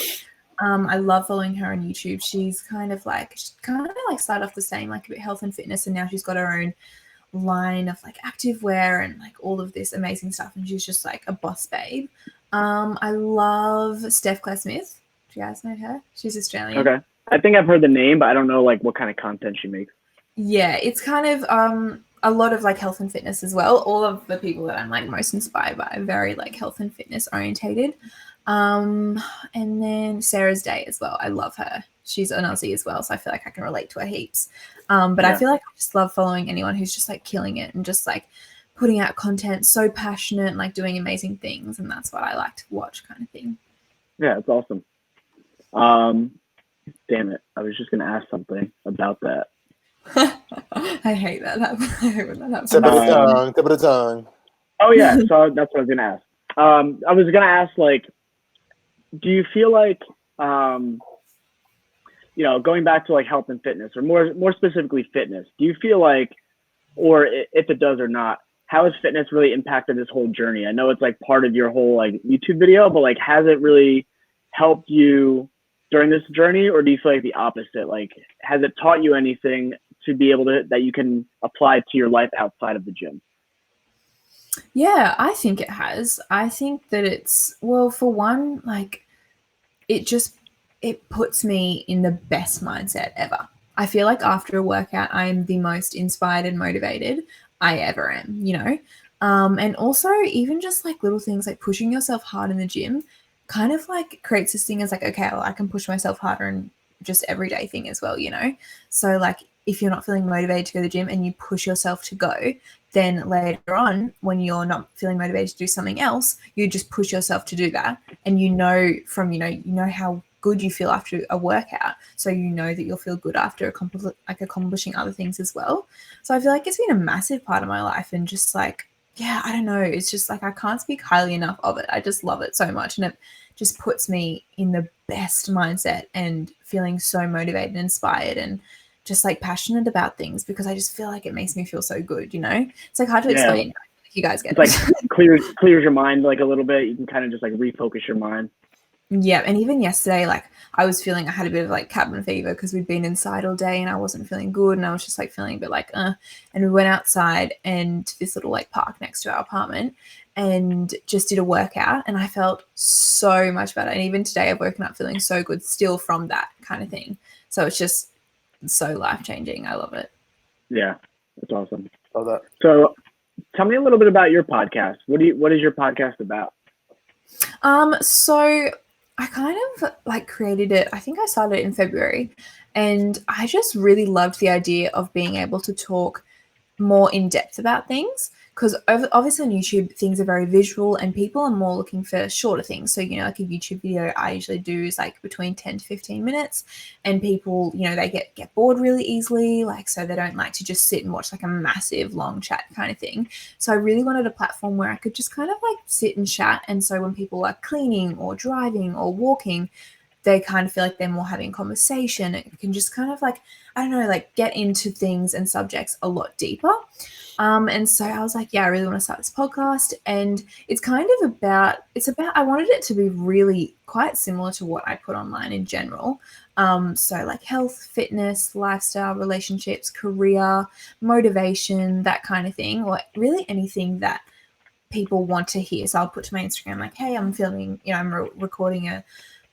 I love following her on YouTube. She kind of like started off the same, like a bit health and fitness, and now she's got her own line of like activewear and like all of this amazing stuff, and she's just like a boss babe. I love Steph Smith. Do you guys know her? She's Australian. Okay. I think I've heard the name, but I don't know like what kind of content she makes. Yeah, it's kind of a lot of like health and fitness as well. All of the people that I'm like most inspired by are very like health and fitness orientated. And then Sarah's Day as well. I love her. She's an Aussie as well, so I feel like I can relate to her heaps. But I feel like I just love following anyone who's just like killing it and just like putting out content, so passionate, and, like doing amazing things, and that's what I like to watch, kind of thing. Yeah, it's awesome. Damn it, I was just gonna ask something about that. I hate that. I hate when that happens. Tip of the tongue. Oh yeah, so that's what I was gonna ask. I was gonna ask, like, do you feel like, you know, going back to like health and fitness, or more specifically fitness, do you feel like, or if it does or not, how has fitness really impacted this whole journey? I know it's like part of your whole like YouTube video, but like, has it really helped you during this journey, or do you feel like the opposite? Like, has it taught you anything to be able to, that you can apply to your life outside of the gym? Yeah, I think it has. I think that it's, well, for one, like it puts me in the best mindset ever. I feel like after a workout, I am the most inspired and motivated I ever am, you know? And also even just like little things like pushing yourself hard in the gym kind of like creates this thing as like, okay, well, I can push myself harder and just everyday thing as well, you know? So like if you're not feeling motivated to go to the gym and you push yourself to go, then later on when you're not feeling motivated to do something else, you just push yourself to do that. And you know from, you know how good you feel after a workout. So you know that you'll feel good after accomplishing other things as well. So I feel like it's been a massive part of my life, and just like, yeah, I don't know. It's just like I can't speak highly enough of it. I just love it so much. And it just puts me in the best mindset and feeling so motivated and inspired and just like passionate about things, because I just feel like it makes me feel so good, you know? It's like hard to explain. You guys get it. It's like clears your mind like a little bit. You can kind of just like refocus your mind. Yeah, and even yesterday, like I had a bit of like cabin fever because we'd been inside all day and I wasn't feeling good, and I was just like feeling a bit like and we went outside and to this little like park next to our apartment and just did a workout, and I felt so much better. And even today I've woken up feeling so good still from that kind of thing. So it's just so life-changing. I love it. Yeah, that's awesome. Love that. So tell me a little bit about your podcast. What is your podcast about? So I kind of like created it, I think I started it in February, and I just really loved the idea of being able to talk more in depth about things, because obviously on YouTube things are very visual and people are more looking for shorter things. So, you know, like a YouTube video I usually do is like between 10 to 15 minutes, and people, you know, they get bored really easily, like, so they don't like to just sit and watch like a massive long chat kind of thing. So I really wanted a platform where I could just kind of like sit and chat, and so when people are cleaning or driving or walking, they kind of feel like they're more having conversation. It can just kind of like, I don't know, like get into things and subjects a lot deeper. And so I was like, yeah, I really want to start this podcast. And it's kind of about, I wanted it to be really quite similar to what I put online in general. So like health, fitness, lifestyle, relationships, career, motivation, that kind of thing, or really anything that people want to hear. So I'll put to my Instagram like, hey, I'm filming, you know, I'm recording a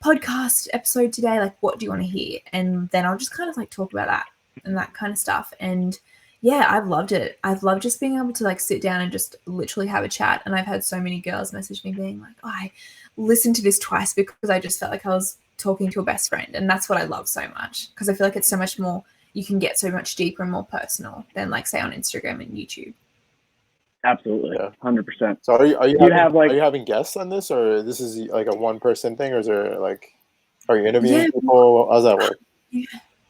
podcast episode today, like what do you want to hear? And then I'll just kind of like talk about that and that kind of stuff. And yeah, I've loved it. I've loved just being able to like sit down and just literally have a chat. And I've had so many girls message me being like, oh, I listened to this twice because I just felt like I was talking to a best friend. And that's what I love so much, because I feel like it's so much more, you can get so much deeper and more personal than like say on Instagram and YouTube. Absolutely, 100%. So are you having guests on this, or this is like a one-person thing, or is there like, are you interviewing people? How's that work? Yeah.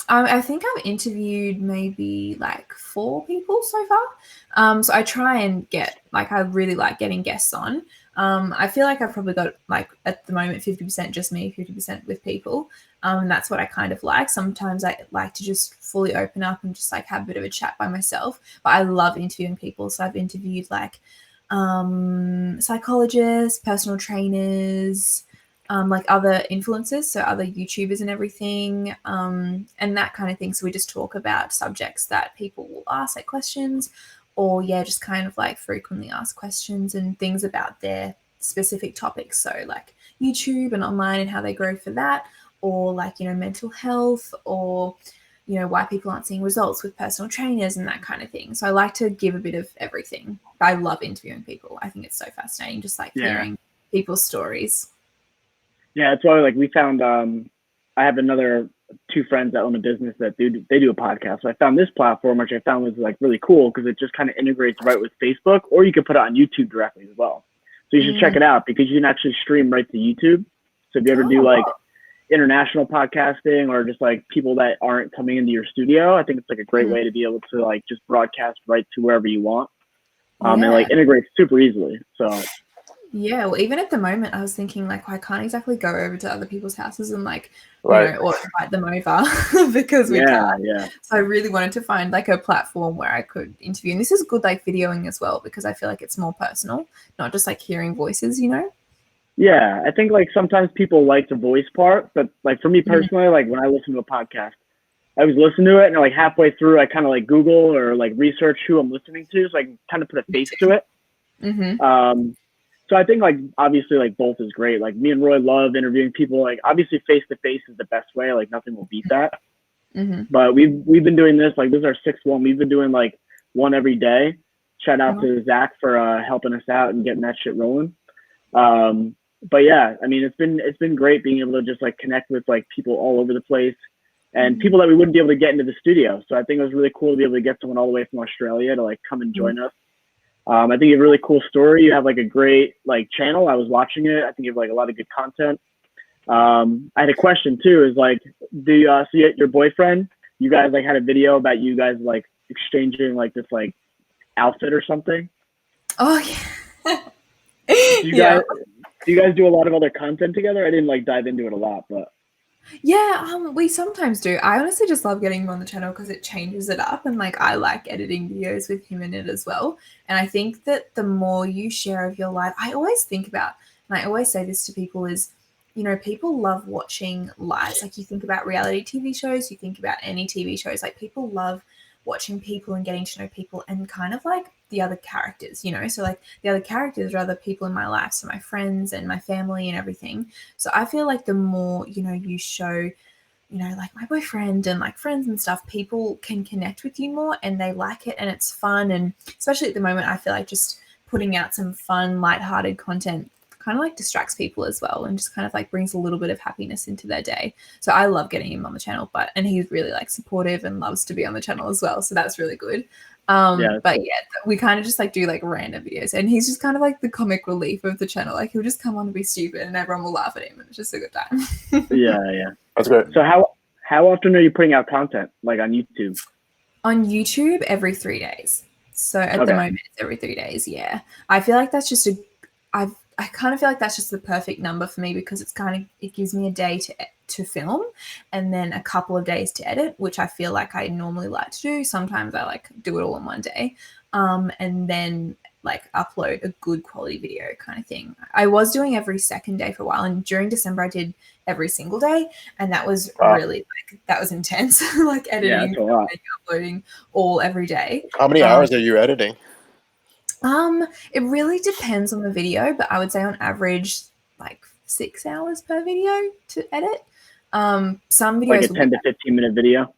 I think I've interviewed maybe like 4 people so far. So I try and get, like, I really like getting guests on. I feel like I've probably got like at the moment 50% just me, 50% with people. And that's what I kind of like. Sometimes I like to just fully open up and just like have a bit of a chat by myself. But I love interviewing people. So I've interviewed like psychologists, personal trainers, like other influencers, so other YouTubers and everything, and that kind of thing. So we just talk about subjects that people will ask, like questions, or just kind of like frequently asked questions and things about their specific topics. So like YouTube and online and how they grow for that, or like, mental health, or, why people aren't seeing results with personal trainers and that kind of thing. So I like to give a bit of everything. I love interviewing people. I think it's so fascinating, just like hearing people's stories. Yeah, that's why we found I have another two friends that own a business that they do a podcast. So I found this platform, which I found was really cool because it just kind of integrates right with Facebook, or you could put it on YouTube directly as well. So you should check it out because you can actually stream right to YouTube. So if you ever do international podcasting or just people that aren't coming into your studio, I think it's a great way to be able to just broadcast right to wherever you want. And integrate super easily. So yeah, well, even at the moment, I was thinking I can't exactly go over to other people's houses and or invite them over because we can't. Yeah. So I really wanted to find a platform where I could interview, and this is good videoing as well because I feel it's more personal, not just hearing voices. Yeah, I think sometimes people like the voice part, but for me personally, when I listen to a podcast, I was listening to it and halfway through, I kind of Google or research who I'm listening to, so I can kind of put a face to it. So I think obviously both is great. Me and Roy love interviewing people. Obviously face to face is the best way. Nothing will beat that. But we've been doing this. This is our sixth one. We've been doing one every day. Shout out to Zach for helping us out and getting that shit rolling. But yeah, I mean it's been great being able to just connect with people all over the place and people that we wouldn't be able to get into the studio. So I think it was really cool to be able to get someone all the way from Australia to come and join us. I think you have a really cool story. You have a great channel. I was watching it. I think you have a lot of good content. I had a question too. Is do you see your boyfriend? You guys had a video about you guys exchanging this outfit or something. Oh yeah. Do you guys do a lot of other content together? I didn't dive into it a lot, but. Yeah, we sometimes do. I honestly just love getting him on the channel because it changes it up, and I like editing videos with him in it as well. And I think that the more you share of your life, I always think about, and I always say this to people is, people love watching lives. You think about reality TV shows, you think about any TV shows, people love watching people and getting to know people and kind of the other characters, so the other characters are other people in my life, so my friends and my family and everything. So I feel the more you show my boyfriend and friends and stuff, people can connect with you more and they like it and it's fun. And especially at the moment, I feel just putting out some fun, lighthearted content kind of distracts people as well and just kind of brings a little bit of happiness into their day. So I love getting him on the channel, and he's really supportive and loves to be on the channel as well, so that's really good. But yeah, we kind of just do random videos, and he's just kind of the comic relief of the channel. He'll just come on and be stupid and everyone will laugh at him and it's just a good time. yeah That's great. So how often are you putting out content on YouTube? On YouTube every 3 days. So at the moment it's every 3 days. Yeah, I feel that's just I kind of feel that's just the perfect number for me because it gives me a day to film and then a couple of days to edit, which I feel I normally like to do. Sometimes I do it all in one day, and then upload a good quality video kind of thing. I was doing every second day for a while, and during December I did every single day, and that was really that was intense. Editing, and uploading all every day. How many hours are you editing? It really depends on the video, but I would say on average 6 hours per video to edit. Some videos a 10 to 15 minute video.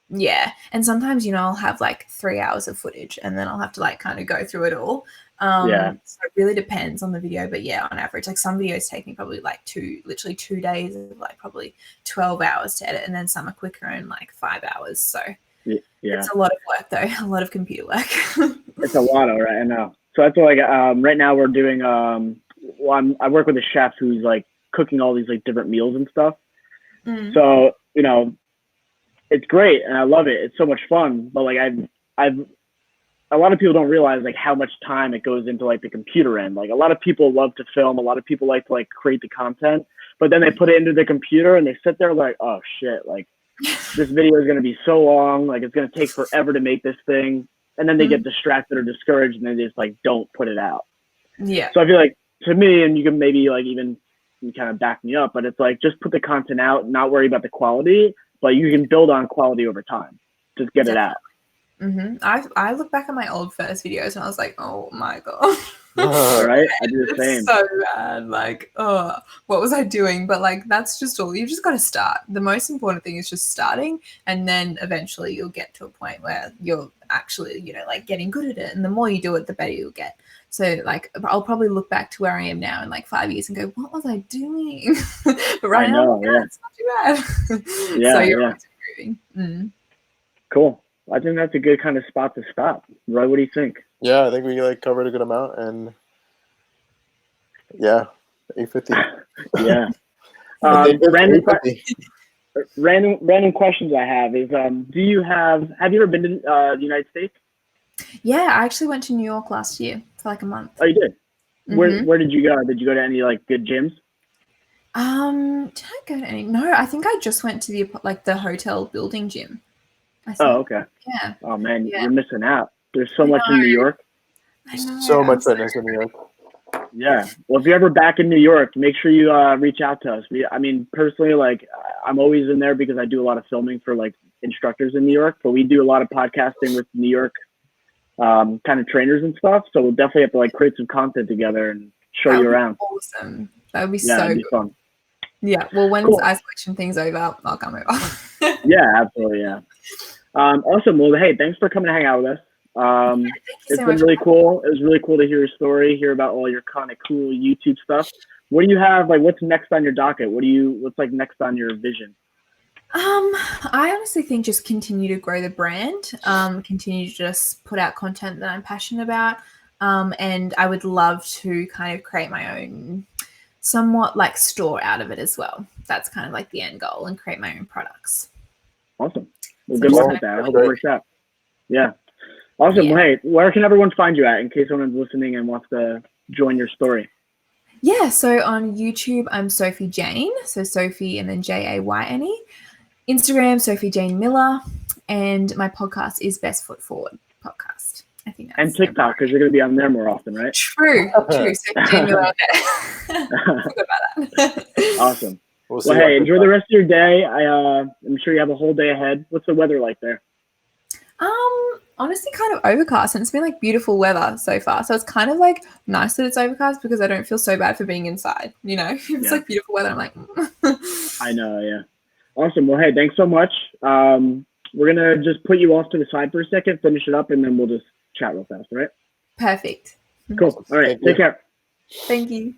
Yeah, and sometimes I'll have 3 hours of footage, and then I'll have to kind of go through it all. So it really depends on the video, but yeah, on average, some videos take me probably literally 2 days of probably 12 hours to edit, and then some are quicker in 5 hours. So it's a lot of work though, a lot of computer work. It's a lot, all right. I know. So that's what right now we're doing. I work with a chef who's cooking all these different meals and stuff. So it's great and I love it. It's so much fun. But I've a lot of people don't realize how much time it goes into the computer end. A lot of people love to film. A lot of people like to create the content, but then they put it into the computer and they sit there oh shit, this video is gonna be so long. It's gonna take forever to make this thing. And then they get distracted or discouraged and then they just don't put it out. Yeah. So I feel like, to me, and you can maybe like even kind of back me up, but it's like just put the content out, not worry about the quality, but you can build on quality over time. Just get it out. I look back at my old first videos and I was like, oh my god. Right? I do the same. It's so bad. Like, oh, what was I doing? But like, that's just all. You've just got to start. The most important thing is just starting, and then eventually you'll get to a point where you're actually, you know, like getting good at it. And the more you do it, the better you'll get. So like, I'll probably look back to where I am now in like 5 years and go, what was I doing? But right now, it's not too bad. So you're always improving. Cool. I think that's a good kind of spot to stop. Roy, what do you think? Yeah, I think we like covered a good amount, and yeah, 850. Yeah. Random questions I have is, have you ever been to the United States? Yeah, I actually went to New York last year for like a month. Oh, you did? Where did you go? Did you go to any like good gyms? Did I go to any? No, I think I just went to the hotel building gym. Oh, okay. Yeah. Oh man, you're missing out. There's so much in New York. I know. So much fitness in New York. Yeah. Well, if you're ever back in New York, make sure you reach out to us. I mean, personally, like I'm always in there because I do a lot of filming for like instructors in New York, but we do a lot of podcasting with New York kind of trainers and stuff. So we'll definitely have to like create some content together and show you around. Awesome. That would be so good. Fun. Yeah. Well, when this isolation thing's over, I'll come over. Yeah, absolutely. Yeah. Awesome. Well, hey, thanks for coming to hang out with us. It's been really cool. It was really cool to hear your story, hear about all your kind of cool YouTube stuff. What do you have? Like, what's next on your docket? What's like next on your vision? I honestly think just continue to grow the brand, continue to just put out content that I'm passionate about. And I would love to kind of create my own somewhat like store out of it as well. That's kind of like the end goal, and create my own products. Awesome. Well, good luck with that. I hope it works out. Yeah. Awesome. Yeah. Well, hey, where can everyone find you at in case someone's listening and wants to join your story? Yeah. So on YouTube, I'm Sophie Jayne. So Sophie and then Jayne. Instagram, Sohie Jayne Miller. And my podcast is Best Foot Forward podcast. I think that's and TikTok, because you're going to be on there more often, right? True. Sophie Jayne Miller. Forgot about that. Awesome. Well, hey, enjoy the rest of your day. I'm sure you have a whole day ahead. What's the weather like there? Honestly, kind of overcast, and it's been like beautiful weather so far. So it's kind of like nice that it's overcast because I don't feel so bad for being inside. You know, if it's like beautiful weather, I'm like. I know, yeah. Awesome. Well, hey, thanks so much. We're gonna just put you off to the side for a second, finish it up, and then we'll just chat real fast. All right? Perfect. Cool. All right. Take care. Thank you.